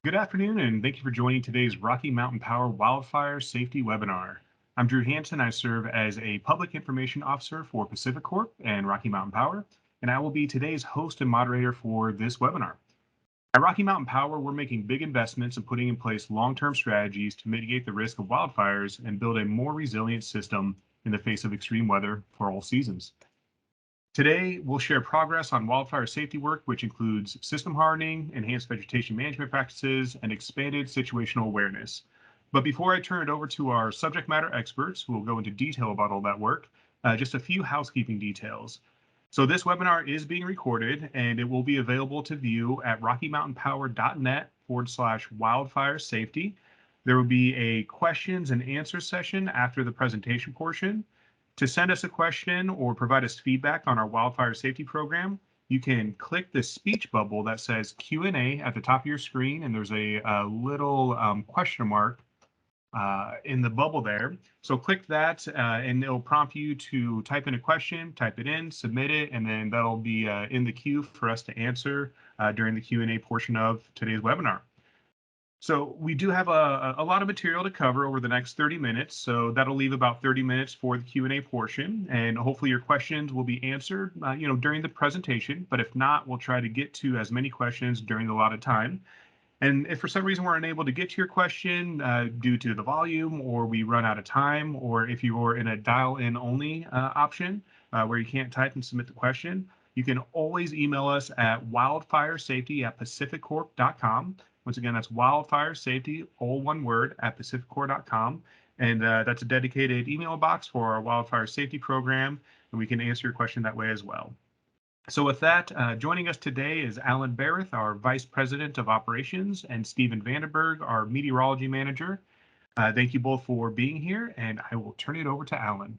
Good afternoon, and thank you for joining today's Rocky Mountain Power Wildfire Safety Webinar. I'm Drew Hansen. I serve as a Public Information Officer for Pacific Corp and Rocky Mountain Power, and I will be today's host and moderator for this webinar. At Rocky Mountain Power, we're making big investments and putting in place long-term strategies to mitigate the risk of wildfires and build a more resilient system in the face of extreme weather for all seasons. Today, we'll share progress on wildfire safety work, which includes system hardening, enhanced vegetation management practices, and expanded situational awareness. But before I turn it over to our subject matter experts, who will go into detail about all that work, just a few housekeeping details. So this webinar is being recorded, and it will be available to view at rockymountainpower.net/wildfire safety. There will be a questions and answers session after the presentation portion. To send us a question or provide us feedback on our wildfire safety program, you can click the speech bubble that says Q&A at the top of your screen, and there's a little question mark in the bubble there. So click that, and it'll prompt you to type in a question, type it in, submit it, and then that'll be in the queue for us to answer during the Q&A portion of today's webinar. So we do have a lot of material to cover over the next 30 minutes. So that'll leave about 30 minutes for the Q&A portion. And hopefully your questions will be answered, during the presentation. But if not, we'll try to get to as many questions during the allotted time. And if for some reason we're unable to get to your question due to the volume, or we run out of time, or if you're in a dial-in only option where you can't type and submit the question, you can always email us at wildfiresafety@pacificcorp.com. Once again, that's wildfiresafety, all one word, at pacificcorp.com. And that's a dedicated email box for our wildfire safety program, and we can answer your question that way as well. So with that, joining us today is Alan Barrett, our Vice President of Operations, and Stephen Vandenberg, our Meteorology Manager. Thank you both for being here, and I will turn it over to Alan.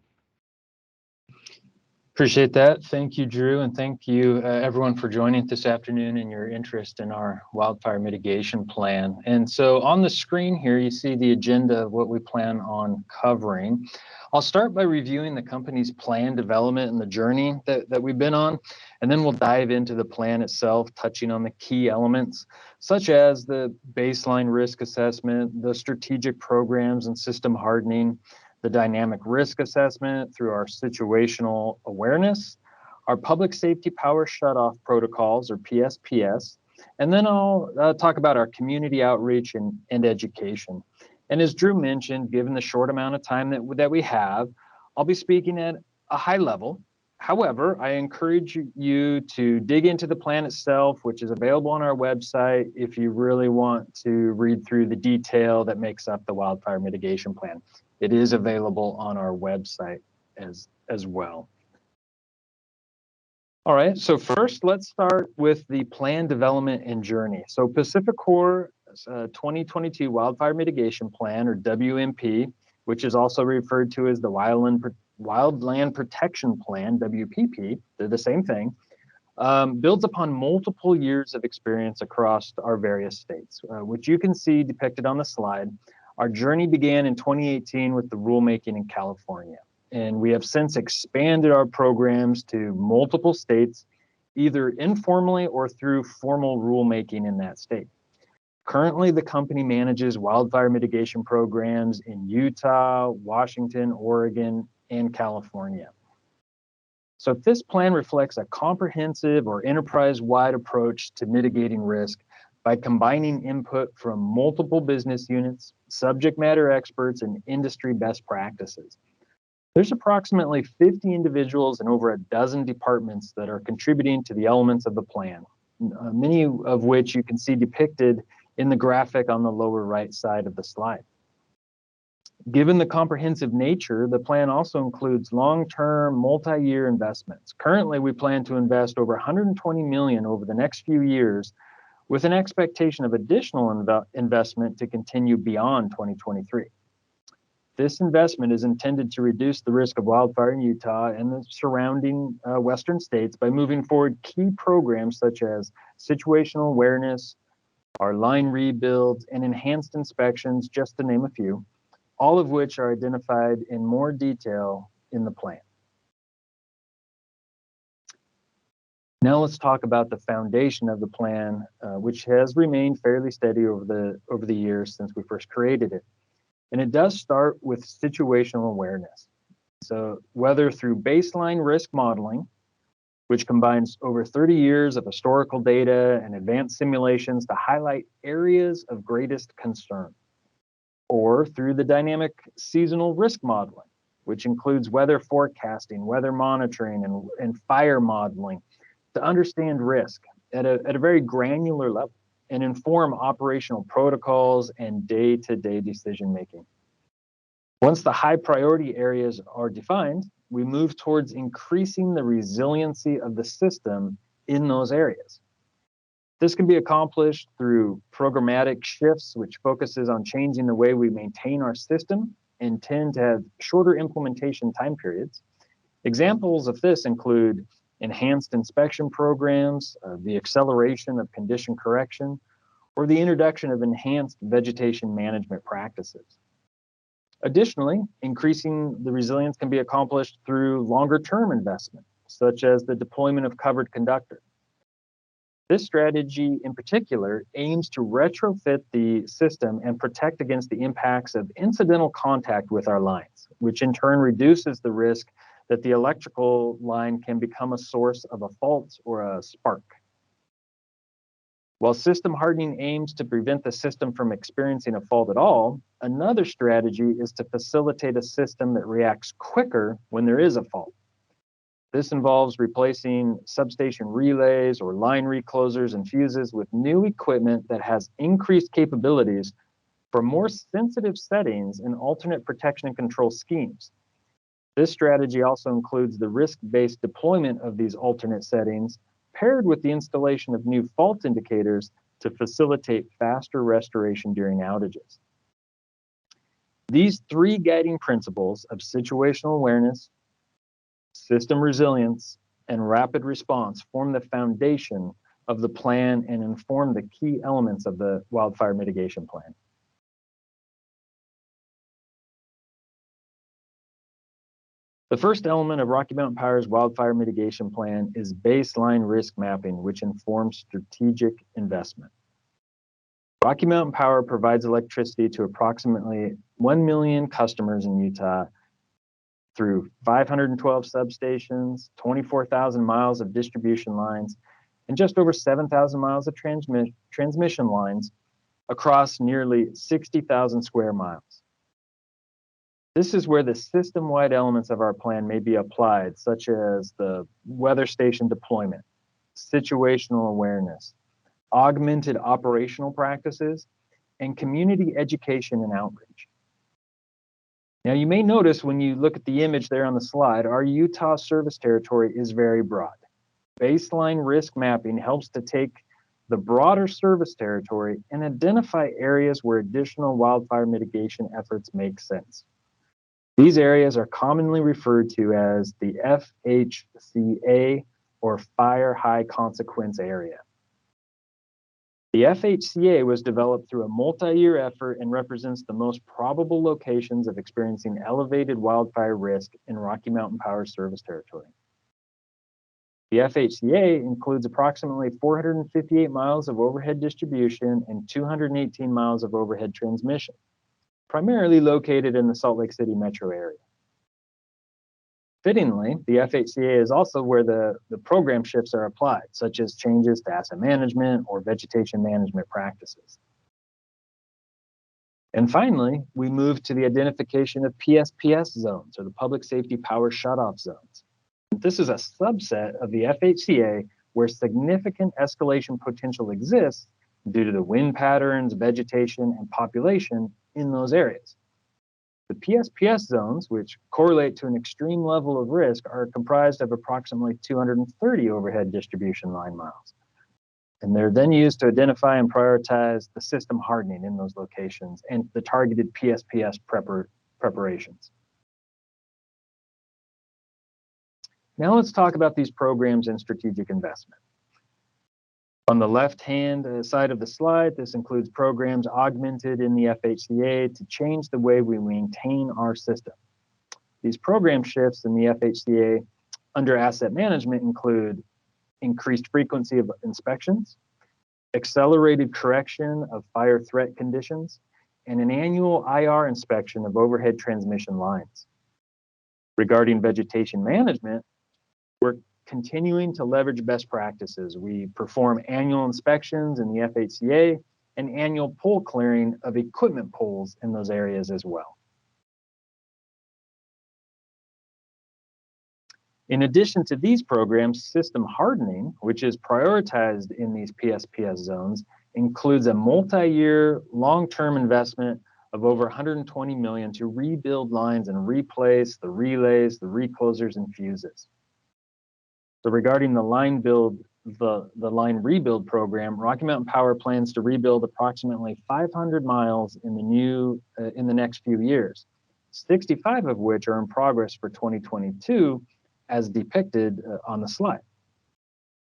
Appreciate that. Thank you, Drew, and thank you, everyone, for joining this afternoon and your interest in our wildfire mitigation plan. And so on the screen here, you see the agenda of what we plan on covering. I'll start by reviewing the company's plan development and the journey that we've been on, and then we'll dive into the plan itself, touching on the key elements, such as the baseline risk assessment, the strategic programs and system hardening, the dynamic risk assessment through our situational awareness, our public safety power shutoff protocols, or PSPS, and then I'll talk about our community outreach and education. And as Drew mentioned, given the short amount of time that we have, I'll be speaking at a high level. However, I encourage you to dig into the plan itself, which is available on our website if you really want to read through the detail that makes up the wildfire mitigation plan. It is available on our website as well. All right, so first let's start with the plan development and journey. So Pacific Corp's 2022 Wildfire Mitigation Plan, or WMP, which is also referred to as the Wildland Protection Plan, WPP, they're the same thing, builds upon multiple years of experience across our various states, which you can see depicted on the slide. Our journey began in 2018 with the rulemaking in California, and we have since expanded our programs to multiple states, either informally or through formal rulemaking in that state. Currently, the company manages wildfire mitigation programs in Utah, Washington, Oregon, and California. So this plan reflects a comprehensive or enterprise-wide approach to mitigating risk by combining input from multiple business units, subject matter experts, and industry best practices. There's approximately 50 individuals and over a dozen departments that are contributing to the elements of the plan, many of which you can see depicted in the graphic on the lower right side of the slide. Given the comprehensive nature, the plan also includes long-term, multi-year investments. Currently, we plan to invest over $120 million over the next few years, with an expectation of additional investment to continue beyond 2023. This investment is intended to reduce the risk of wildfire in Utah and the surrounding western states by moving forward key programs such as situational awareness, our line rebuilds, and enhanced inspections, just to name a few, all of which are identified in more detail in the plan. Now let's talk about the foundation of the plan, which has remained fairly steady over the years since we first created it. And it does start with situational awareness. So whether through baseline risk modeling, which combines over 30 years of historical data and advanced simulations to highlight areas of greatest concern, or through the dynamic seasonal risk modeling, which includes weather forecasting, weather monitoring, and fire modeling to understand risk at a very granular level and inform operational protocols and day-to-day decision making. Once the high priority areas are defined, we move towards increasing the resiliency of the system in those areas. This can be accomplished through programmatic shifts, which focuses on changing the way we maintain our system and tend to have shorter implementation time periods. Examples of this include enhanced inspection programs, the acceleration of condition correction, or the introduction of enhanced vegetation management practices. Additionally, increasing the resilience can be accomplished through longer-term investment, such as the deployment of covered conductor. This strategy in particular aims to retrofit the system and protect against the impacts of incidental contact with our lines, which in turn reduces the risk that the electrical line can become a source of a fault or a spark. While system hardening aims to prevent the system from experiencing a fault at all, another strategy is to facilitate a system that reacts quicker when there is a fault. This involves replacing substation relays or line reclosers and fuses with new equipment that has increased capabilities for more sensitive settings and alternate protection and control schemes. This strategy also includes the risk-based deployment of these alternate settings, paired with the installation of new fault indicators to facilitate faster restoration during outages. These three guiding principles of situational awareness, system resilience, and rapid response form the foundation of the plan and inform the key elements of the wildfire mitigation plan. The first element of Rocky Mountain Power's wildfire mitigation plan is baseline risk mapping, which informs strategic investment. Rocky Mountain Power provides electricity to approximately 1 million customers in Utah through 512 substations, 24,000 miles of distribution lines, and just over 7,000 miles of transmission lines across nearly 60,000 square miles. This is where the system-wide elements of our plan may be applied, such as the weather station deployment, situational awareness, augmented operational practices, and community education and outreach. Now, you may notice when you look at the image there on the slide, our Utah service territory is very broad. Baseline risk mapping helps to take the broader service territory and identify areas where additional wildfire mitigation efforts make sense. These areas are commonly referred to as the FHCA, or Fire High Consequence Area. The FHCA was developed through a multi-year effort and represents the most probable locations of experiencing elevated wildfire risk in Rocky Mountain Power service territory. The FHCA includes approximately 458 miles of overhead distribution and 218 miles of overhead transmission, primarily located in the Salt Lake City metro area. Fittingly, the FHCA is also where the program shifts are applied, such as changes to asset management or vegetation management practices. And finally, we move to the identification of PSPS zones, or the Public Safety Power Shutoff zones. This is a subset of the FHCA where significant escalation potential exists due to the wind patterns, vegetation, and population in those areas. The PSPS zones, which correlate to an extreme level of risk, are comprised of approximately 230 overhead distribution line miles. And they're then used to identify and prioritize the system hardening in those locations and the targeted PSPS preparations. Now let's talk about these programs and strategic investment. On the left-hand side of the slide, this includes programs augmented in the FHCA to change the way we maintain our system. These program shifts in the FHCA under asset management include increased frequency of inspections, accelerated correction of fire threat conditions, and an annual IR inspection of overhead transmission lines. Regarding vegetation management, we're continuing to leverage best practices. We perform annual inspections in the FHCA and annual pole clearing of equipment poles in those areas as well. In addition to these programs, system hardening, which is prioritized in these PSPS zones, includes a multi-year long-term investment of over 120 million to rebuild lines and replace the relays, the reclosers, and fuses. So regarding the line rebuild program, Rocky Mountain Power plans to rebuild approximately 500 miles in the next few years, 65 of which are in progress for 2022, as depicted on the slide.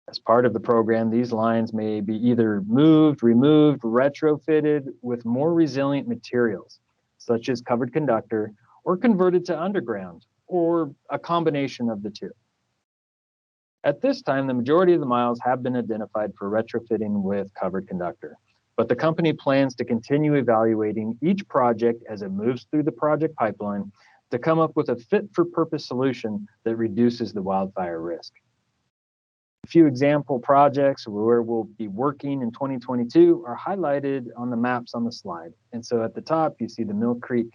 As part of the program, these lines may be either moved, removed, retrofitted with more resilient materials, such as covered conductor, or converted to underground, or a combination of the two. At this time, the majority of the miles have been identified for retrofitting with covered conductor, but the company plans to continue evaluating each project as it moves through the project pipeline to come up with a fit-for-purpose solution that reduces the wildfire risk. A few example projects where we'll be working in 2022 are highlighted on the maps on the slide. And so at the top, you see the Mill Creek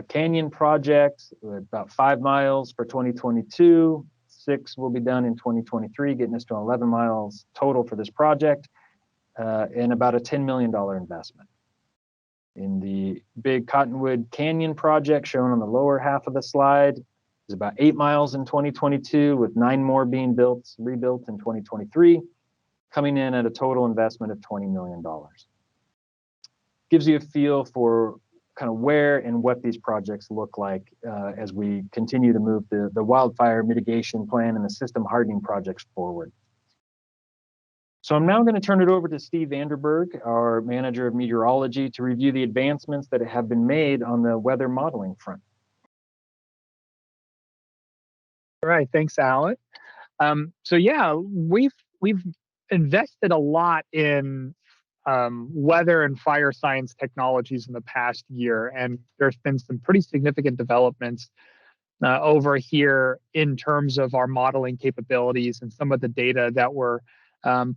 Canyon project, about 5 miles for 2022. 6 will be done in 2023, getting us to 11 miles total for this project, and about a $10 million investment. In the big Cottonwood Canyon project shown on the lower half of the slide, is about 8 miles in 2022, with 9 more being rebuilt in 2023, coming in at a total investment of $20 million. Gives you a feel for kind of where and what these projects look like as we continue to move the wildfire mitigation plan and the system hardening projects forward. So I'm now going to turn it over to Steve Vanderberg, our manager of meteorology, to review the advancements that have been made on the weather modeling front. All right, thanks, Alan. So yeah, we've invested a lot in weather and fire science technologies in the past year, and there's been some pretty significant developments over here in terms of our modeling capabilities and some of the data that we're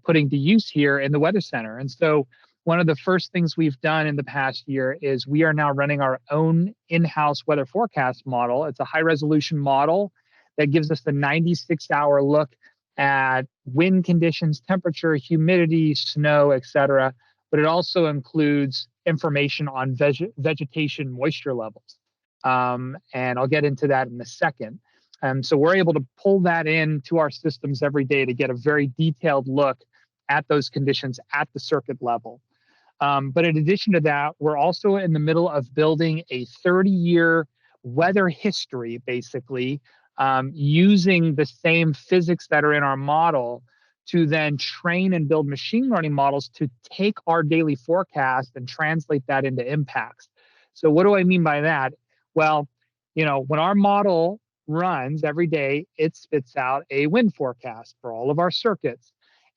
putting to use here in the Weather Center. And so one of the first things we've done in the past year is we are now running our own in-house weather forecast model. It's a high-resolution model that gives us the 96-hour look at wind conditions, temperature, humidity, snow, etc. But it also includes information on vegetation moisture levels. And I'll get into that in a second. So we're able to pull that into our systems every day to get a very detailed look at those conditions at the circuit level. But in addition to that, we're also in the middle of building a 30-year weather history, basically, using the same physics that are in our model to then train and build machine learning models to take our daily forecast and translate that into impacts. So what do I mean by that? Well, when our model runs every day, it spits out a wind forecast for all of our circuits.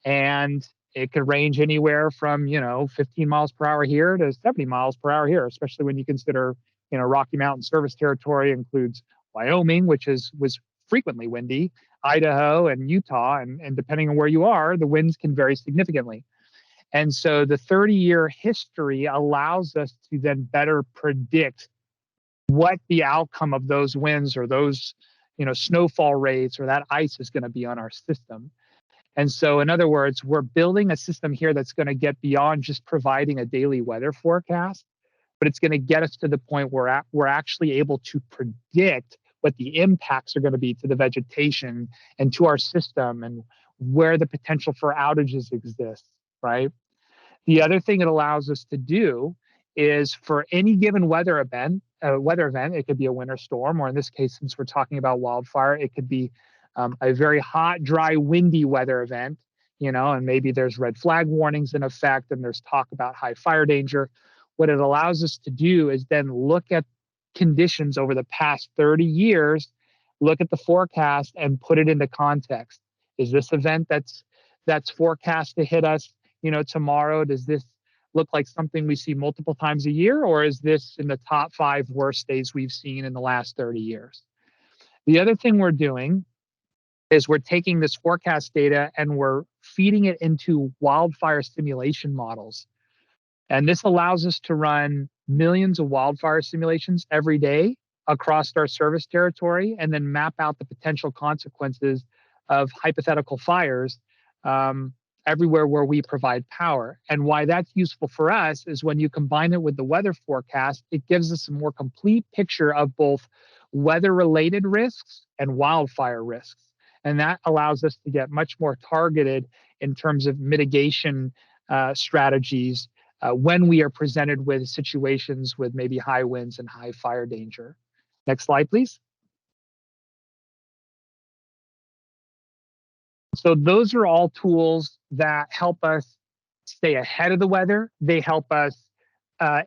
And it could range anywhere from, 15 miles per hour here to 70 miles per hour here, especially when you consider, Rocky Mountain service territory includes Wyoming, which was frequently windy, Idaho and Utah, and depending on where you are, the winds can vary significantly. And so the 30-year history allows us to then better predict what the outcome of those winds or those, snowfall rates or that ice is going to be on our system. And so, in other words, we're building a system here that's going to get beyond just providing a daily weather forecast, but it's going to get us to the point where we're actually able to predict what the impacts are going to be to the vegetation and to our system and where the potential for outages exists, right? The other thing it allows us to do is for any given weather event, it could be a winter storm, or in this case, since we're talking about wildfire, it could be a very hot, dry, windy weather event, and maybe there's red flag warnings in effect and there's talk about high fire danger. What it allows us to do is then look at conditions over the past 30 years, look at the forecast and put it into context. Is this event that's forecast to hit us, tomorrow? Does this look like something we see multiple times a year, or is this in the top 5 worst days we've seen in the last 30 years? The other thing we're doing is we're taking this forecast data and we're feeding it into wildfire simulation models. And this allows us to run millions of wildfire simulations every day across our service territory and then map out the potential consequences of hypothetical fires everywhere where we provide power. And why that's useful for us is when you combine it with the weather forecast, it gives us a more complete picture of both weather-related risks and wildfire risks. And that allows us to get much more targeted in terms of mitigation strategies when we are presented with situations with maybe high winds and high fire danger. Next slide, please. So those are all tools that help us stay ahead of the weather. They help us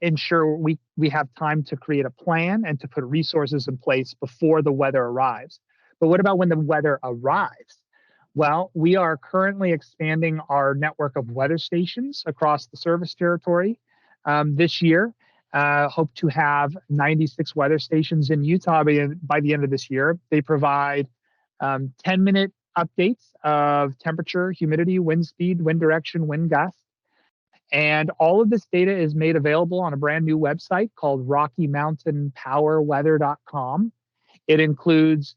ensure we have time to create a plan and to put resources in place before the weather arrives. But what about when the weather arrives? Well, we are currently expanding our network of weather stations across the service territory this year. Hope to have 96 weather stations in Utah by the end of this year. They provide 10-minute updates of temperature, humidity, wind speed, wind direction, wind gust. And all of this data is made available on a brand new website called RockyMountainPowerWeather.com. It includes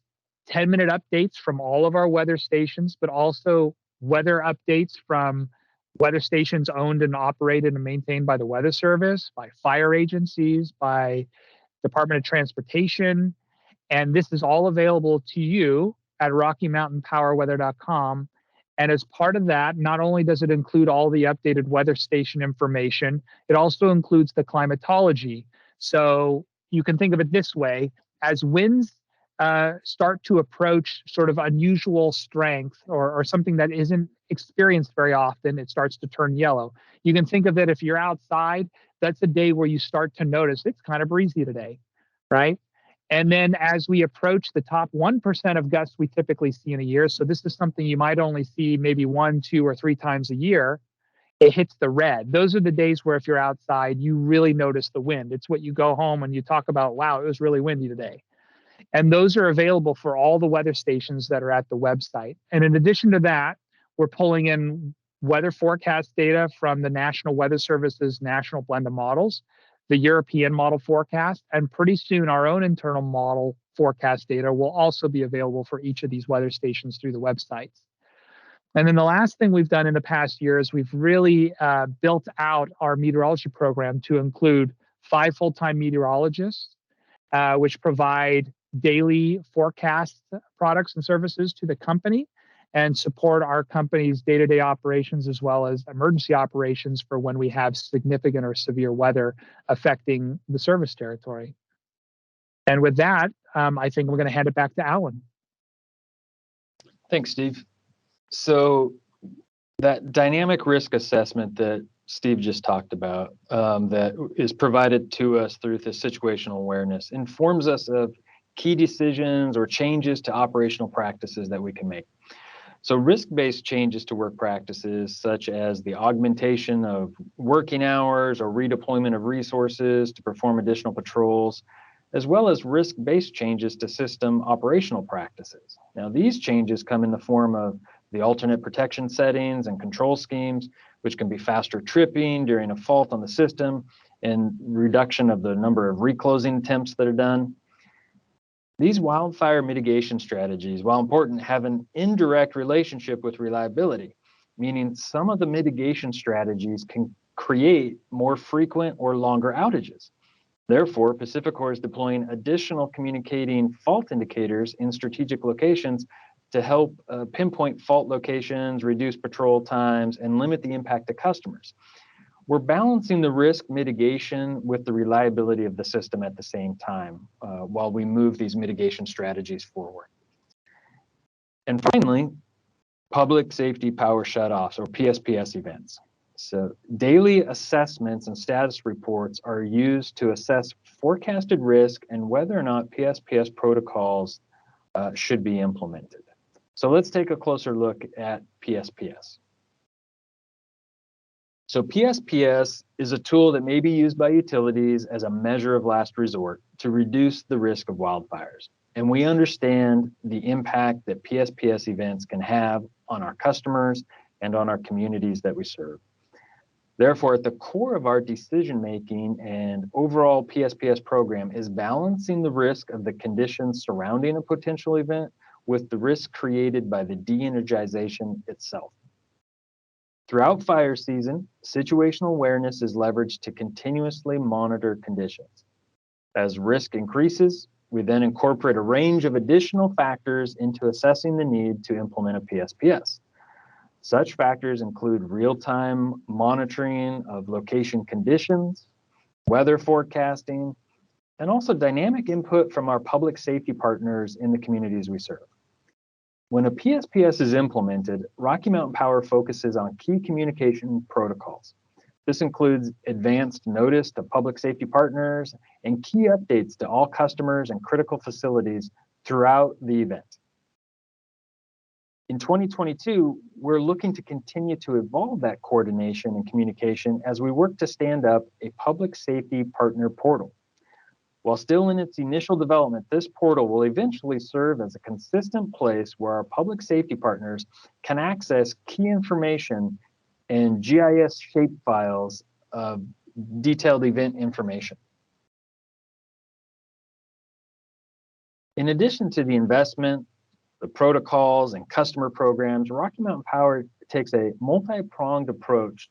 10-minute updates from all of our weather stations, but also weather updates from weather stations owned and operated and maintained by the Weather Service, by fire agencies, by Department of Transportation. And this is all available to you at RockyMountainPowerWeather.com. And as part of that, not only does it include all the updated weather station information, it also includes the climatology. So you can think of it this way: as winds start to approach sort of unusual strength or something that isn't experienced very often, it starts to turn yellow. You can think of it, if you're outside, that's a day where you start to notice it's kind of breezy today, right? And then as we approach the top 1% of gusts we typically see in a year, so this is something you might only see maybe 1, 2, or 3 times a year, it hits the red. Those are the days where if you're outside, you really notice the wind. It's what you go home and you talk about, wow, it was really windy today. And those are available for all the weather stations that are at the website. And in addition to that, we're pulling in weather forecast data from the National Weather Service's National Blend of Models, the European model forecast, and pretty soon our own internal model forecast data will also be available for each of these weather stations through the websites. And then the last thing we've done in the past year is we've really built out our meteorology program to include 5 full-time meteorologists, which provide daily forecast products and services to the company and support our company's day-to-day operations as well as emergency operations for when we have significant or severe weather affecting the service territory. And with that, I think we're going to hand it back to Alan. Thanks, Steve. So that dynamic risk assessment that Steve just talked about, that is provided to us through the situational awareness, informs us of key decisions or changes to operational practices that we can make. So risk-based changes to work practices, such as the augmentation of working hours or redeployment of resources to perform additional patrols, as well as risk-based changes to system operational practices. Now, these changes come in the form of the alternate protection settings and control schemes, which can be faster tripping during a fault on the system and reduction of the number of reclosing attempts that are done. These wildfire mitigation strategies, while important, have an indirect relationship with reliability, meaning some of the mitigation strategies can create more frequent or longer outages. Therefore, PacifiCorp is deploying additional communicating fault indicators in strategic locations to help pinpoint fault locations, reduce patrol times, and limit the impact to customers. We're balancing the risk mitigation with the reliability of the system at the same time while we move these mitigation strategies forward. And finally, public safety power shutoffs or PSPS events. So daily assessments and status reports are used to assess forecasted risk and whether or not PSPS protocols should be implemented. So let's take a closer look at PSPS. So PSPS is a tool that may be used by utilities as a measure of last resort to reduce the risk of wildfires. And we understand the impact that PSPS events can have on our customers and on our communities that we serve. Therefore, at the core of our decision-making and overall PSPS program is balancing the risk of the conditions surrounding a potential event with the risk created by the de-energization itself. Throughout fire season, situational awareness is leveraged to continuously monitor conditions. As risk increases, we then incorporate a range of additional factors into assessing the need to implement a PSPS. Such factors include real-time monitoring of location conditions, weather forecasting, and also dynamic input from our public safety partners in the communities we serve. When a PSPS is implemented, Rocky Mountain Power focuses on key communication protocols. This includes advanced notice to public safety partners and key updates to all customers and critical facilities throughout the event. In 2022, we're looking to continue to evolve that coordination and communication as we work to stand up a public safety partner portal. While still in its initial development, this portal will eventually serve as a consistent place where our public safety partners can access key information and GIS shapefiles of detailed event information. In addition to the investment, the protocols and customer programs, Rocky Mountain Power takes a multi-pronged approach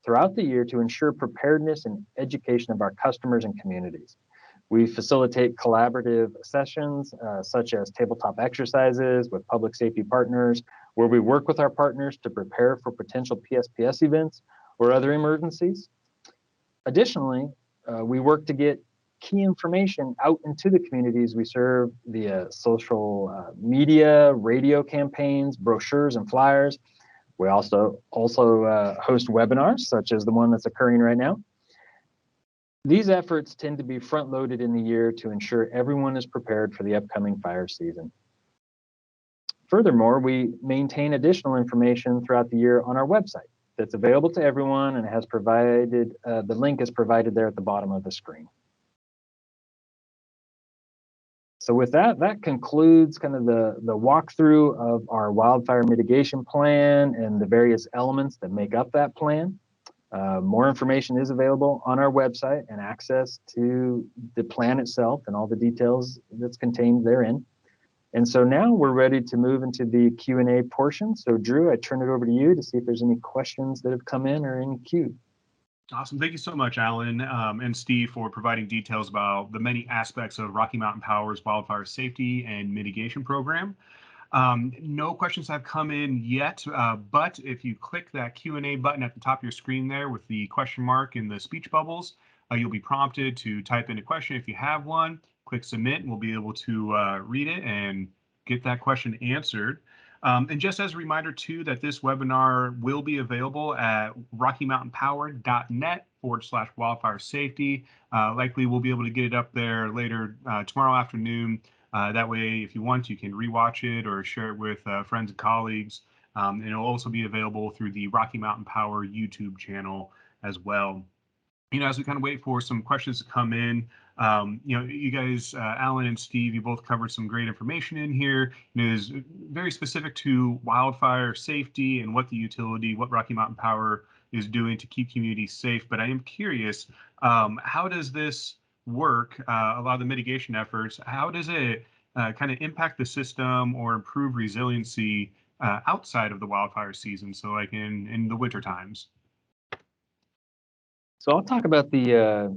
throughout the year to ensure preparedness and education of our customers and communities. We facilitate collaborative sessions such as tabletop exercises with public safety partners, where we work with our partners to prepare for potential PSPS events or other emergencies. Additionally, we work to get key information out into the communities we serve via social media, radio campaigns, brochures, and flyers. We also host webinars, such as the one that's occurring right now. These efforts tend to be front-loaded in the year to ensure everyone is prepared for the upcoming fire season. Furthermore, we maintain additional information throughout the year on our website that's available to everyone, and has provided the link is provided there at the bottom of the screen. So with that, that concludes kind of the walkthrough of our wildfire mitigation plan and the various elements that make up that plan. More information is available on our website, and access to the plan itself and all the details that's contained therein. And so now we're ready to move into the Q&A portion. So Drew, I turn it over to you to see if there's any questions that have come in or in queue. Awesome. Thank you so much, Alan and Steve, for providing details about the many aspects of Rocky Mountain Power's wildfire safety and mitigation program. No questions have come in yet, but if you click that Q&A button at the top of your screen there with the question mark in the speech bubbles, you'll be prompted to type in a question if you have one. Click submit, and we'll be able to read it and get that question answered. And just as a reminder, too, that this webinar will be available at rockymountainpower.net/wildfire safety. Likely we'll be able to get it up there later tomorrow afternoon. That way, if you want, you can rewatch it or share it with friends and colleagues. And it'll also be available through the Rocky Mountain Power YouTube channel as well. You know, as we kind of wait for some questions to come in, you know, you guys, Alan and Steve, you both covered some great information in here. It is very specific to wildfire safety and what the utility, what Rocky Mountain Power is doing to keep communities safe. But I am curious, how does this work, a lot of the mitigation efforts, how does it kind of impact the system or improve resiliency outside of the wildfire season, so like in the winter times? So I'll talk about the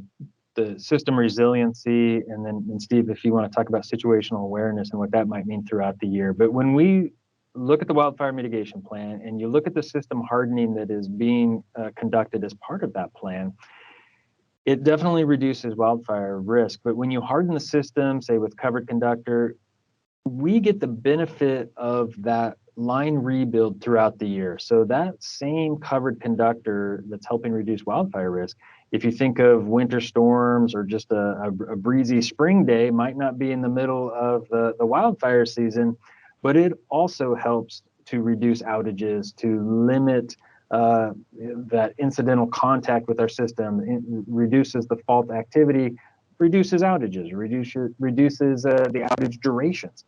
system resiliency, and then Steve, if you want to talk about situational awareness and what that might mean throughout the year. But when we look at the wildfire mitigation plan and you look at the system hardening that is being conducted as part of that plan, it definitely reduces wildfire risk. But when you harden the system, say with covered conductor, we get the benefit of that line rebuild throughout the year. So that same covered conductor that's helping reduce wildfire risk, if you think of winter storms or just a breezy spring day, might not be in the middle of the wildfire season, but it also helps to reduce outages, to limit that incidental contact with our system. It reduces the fault activity, reduces outages, reduces the outage durations.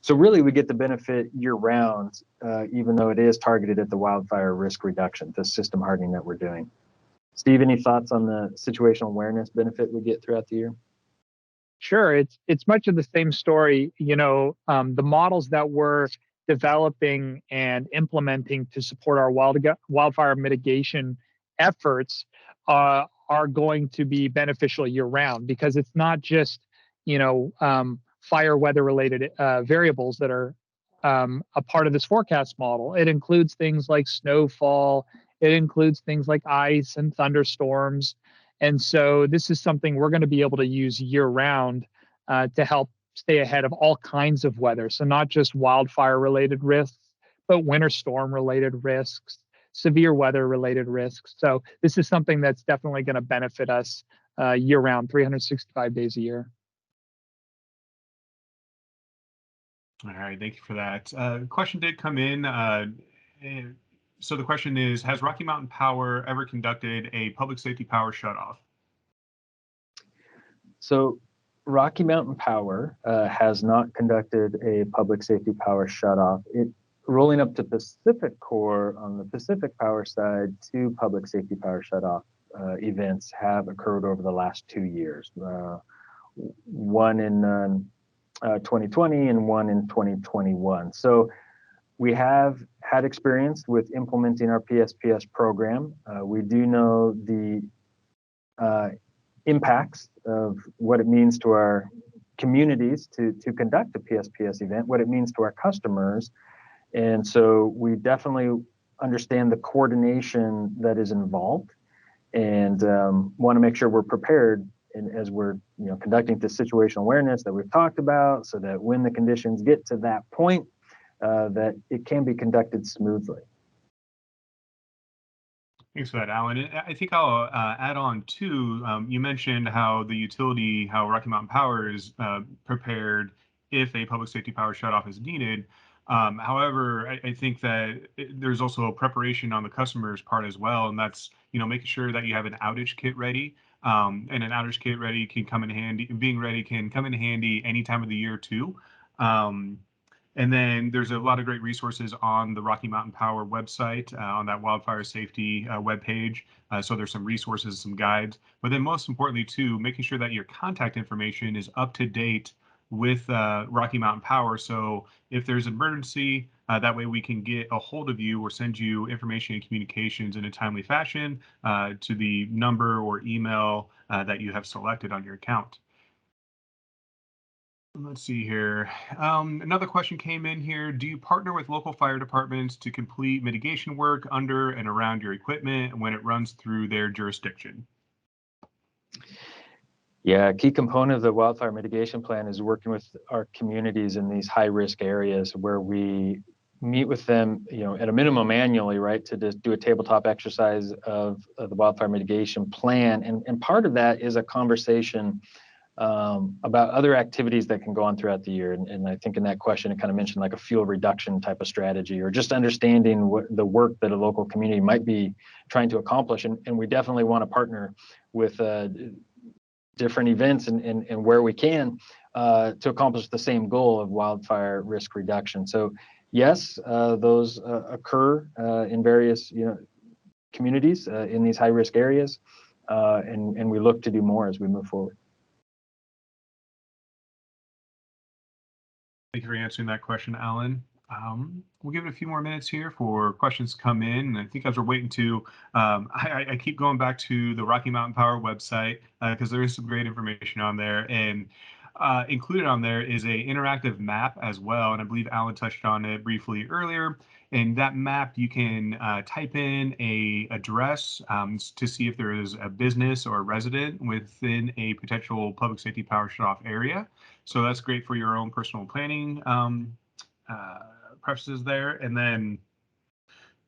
So really, we get the benefit year-round, even though it is targeted at the wildfire risk reduction, the system hardening that we're doing. Steve, any thoughts on the situational awareness benefit we get throughout the year? Sure, it's much of the same story. The models that we're developing and implementing to support our wildfire mitigation efforts are going to be beneficial year round, because it's not just fire weather related variables that are a part of this forecast model. It includes things like snowfall. It includes things like ice and thunderstorms. And so this is something we're going to be able to use year round to help stay ahead of all kinds of weather. So not just wildfire related risks, but winter storm related risks, severe weather related risks. So this is something that's definitely going to benefit us year round, 365 days a year. All right, thank you for that. Question did come in. So the question is, has Rocky Mountain Power ever conducted a public safety power shutoff? So Rocky Mountain Power has not conducted a public safety power shutoff. Rolling up to Pacific Core on the Pacific Power side, 2 public safety power shutoff events have occurred over the last 2 years. One in 2020 and one in 2021. So we have had experience with implementing our PSPS program. We do know the impacts of what it means to our communities to conduct a PSPS event, what it means to our customers. And so we definitely understand the coordination that is involved, and want to make sure we're prepared as we're conducting the situational awareness that we've talked about, so that when the conditions get to that point, that it can be conducted smoothly. Thanks for that, Alan. I think I'll add on too. You mentioned how Rocky Mountain Power is prepared if a public safety power shutoff is needed. However, I think that there's also a preparation on the customer's part as well, and that's making sure that you have an outage kit ready. And an outage kit ready can come in handy. Being ready can come in handy any time of the year too. And then there's a lot of great resources on the Rocky Mountain Power website, on that wildfire safety webpage. So there's some resources, some guides, but then most importantly too, making sure that your contact information is up to date with Rocky Mountain Power. So if there's an emergency, that way we can get a hold of you or send you information and communications in a timely fashion to the number or email that you have selected on your account. Let's see here. Another question came in here. Do you partner with local fire departments to complete mitigation work under and around your equipment when it runs through their jurisdiction? Yeah, a key component of the wildfire mitigation plan is working with our communities in these high-risk areas, where we meet with them, at a minimum annually, right, to just do a tabletop exercise of the wildfire mitigation plan. And part of that is a conversation about other activities that can go on throughout the year. And I think in that question, it kind of mentioned like a fuel reduction type of strategy, or just understanding what the work that a local community might be trying to accomplish. And we definitely want to partner with different events and where we can to accomplish the same goal of wildfire risk reduction. So yes, those occur in various communities in these high risk areas, and we look to do more as we move forward. Thank you for answering that question, Alan. We'll give it a few more minutes here for questions to come in. And I think as we're waiting to, I keep going back to the Rocky Mountain Power website because there is some great information on there. And included on there is a interactive map as well. And I believe Alan touched on it briefly earlier. And that map, you can type in a address to see if there is a business or a resident within a potential public safety power shutoff area. So that's great for your own personal planning preferences there. And then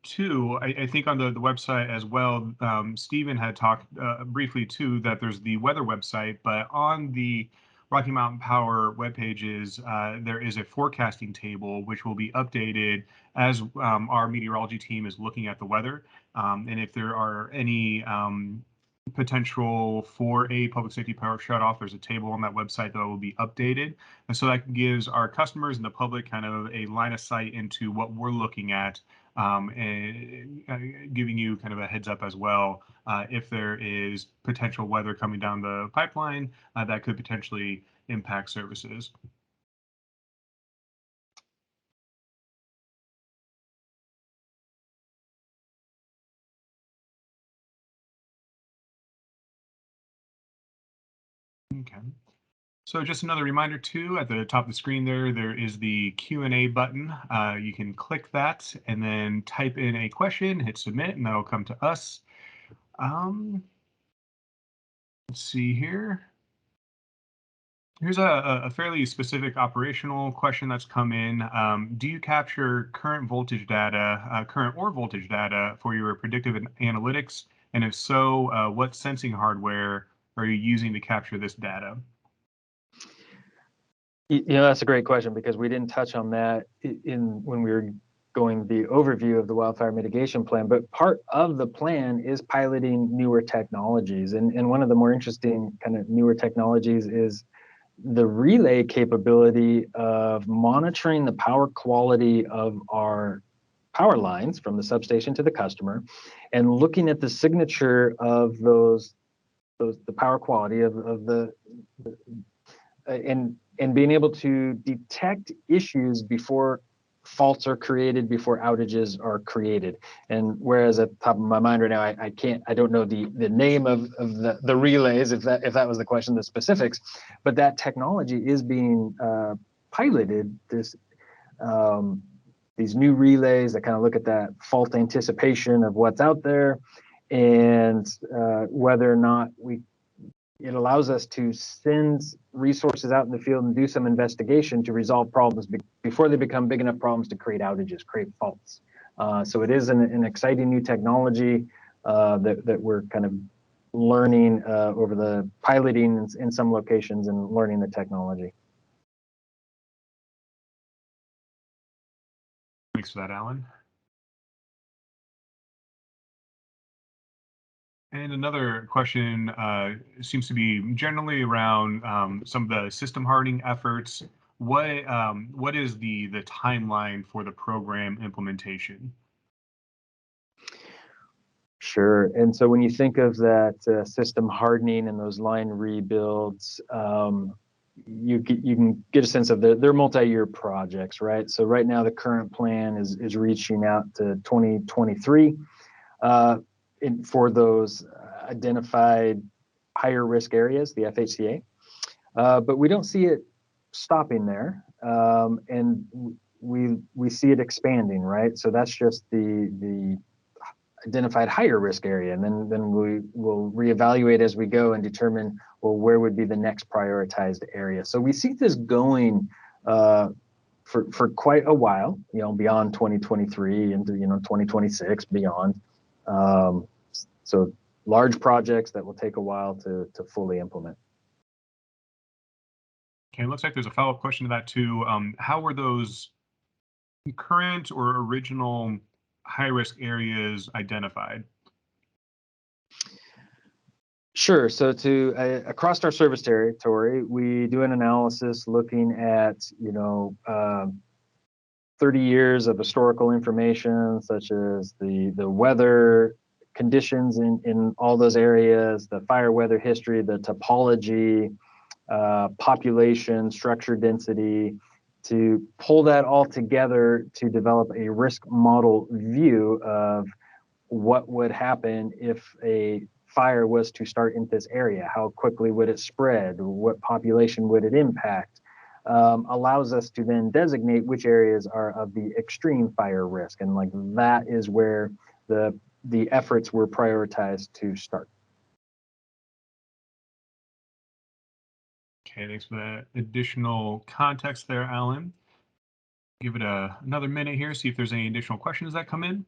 two, I think on the website as well, Stephen had talked briefly too, that there's the weather website, but on the Rocky Mountain Power web pages, there is a forecasting table which will be updated as our meteorology team is looking at the weather. And if there are any potential for a public safety power shutoff, there's a table on that website that will be updated. And so that gives our customers and the public kind of a line of sight into what we're looking at, and giving you kind of a heads up as well if there is potential weather coming down the pipeline that could potentially impact services. Okay. So just another reminder too, at the top of the screen there is the Q&A button. You can click that and then type in a question, hit submit, and that'll come to us. Let's see here. Here's a fairly specific operational question that's come in. Do you capture current voltage data, current or voltage data for your predictive analytics? And if so, what sensing hardware are you using to capture this data? That's a great question because we didn't touch on that when we were going the overview of the wildfire mitigation plan, but part of the plan is piloting newer technologies. And one of the more interesting kind of newer technologies is the relay capability of monitoring the power quality of our power lines from the substation to the customer and looking at the signature of the power quality of the and being able to detect issues before faults are created, before outages are created. And whereas at the top of my mind right now, I don't know the name of the relays, if that was the question, the specifics, but that technology is being piloted. These new relays that kind of look at that fault anticipation of what's out there, and whether or not it allows us to send resources out in the field and do some investigation to resolve problems before they become big enough problems to create outages, create faults. So it is an exciting new technology that we're kind of learning over the piloting in some locations and learning the technology. Thanks for that, Alan. And another question seems to be generally around some of the system hardening efforts. What is the timeline for the program implementation? Sure. And so when you think of that system hardening and those line rebuilds, you can get a sense of they're multi-year projects, right? So right now the current plan is reaching out to 2023. For those identified higher risk areas, the FHCA, but we don't see it stopping there, and we see it expanding, right? So that's just the identified higher risk area, and then we will reevaluate as we go and determine, well, where would be the next prioritized area. So we see this going for quite a while, beyond 2023 into 2026 beyond. So large projects that will take a while to fully implement. Okay, looks like there's a follow-up question to that too. How were those current or original high-risk areas identified? Sure. So across our service territory, we do an analysis looking at 30 years of historical information, such as the weather conditions in all those areas, the fire weather history, the topology, population, structure density, to pull that all together to develop a risk model view of what would happen if a fire was to start in this area. How quickly would it spread? What population would it impact? Allows us to then designate which areas are of the extreme fire risk. And that is where the efforts were prioritized to start. Okay, thanks for that additional context there, Alan. Give it another minute here, see if there's any additional questions that come in.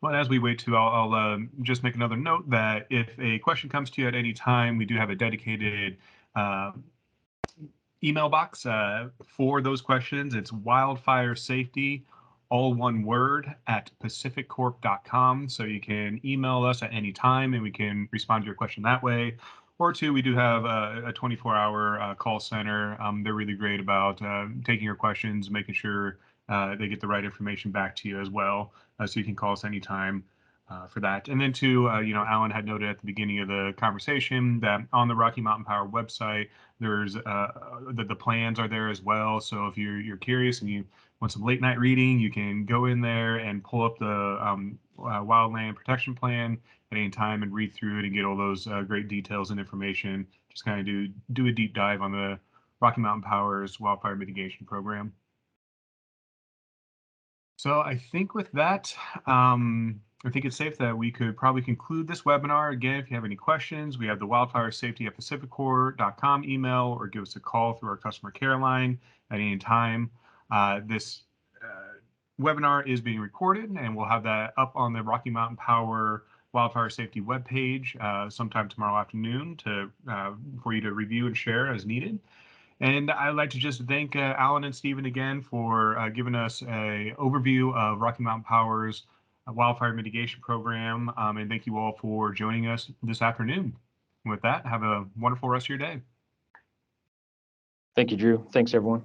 Well, as we wait to, I'll just make another note that if a question comes to you at any time, we do have a dedicated uh, email box for those questions. It's wildfire safety, all one word, at pacificcorp.com. So you can email us at any time and we can respond to your question that way. Or two, we do have a 24-hour call center. They're really great about taking your questions, making sure they get the right information back to you as well. So you can call us anytime for that. And then two, Alan had noted at the beginning of the conversation that on the Rocky Mountain Power website, there's the plans are there as well. So if you're curious and you want some late night reading, you can go in there and pull up the wildland protection plan at any time and read through it and get all those great details and information. Just kind of do a deep dive on the Rocky Mountain Power's wildfire mitigation program. So I think with that, I think it's safe that we could probably conclude this webinar. Again, if you have any questions, we have the wildfire safety at pacificcorp.com email, or give us a call through our customer care line at any time. This webinar is being recorded, and we'll have that up on the Rocky Mountain Power wildfire safety webpage sometime tomorrow afternoon for you to review and share as needed. And I'd like to just thank Alan and Stephen again for giving us an overview of Rocky Mountain Power's wildfire mitigation program. And thank you all for joining us this afternoon. With that, have a wonderful rest of your day. Thank you, Drew. Thanks, everyone.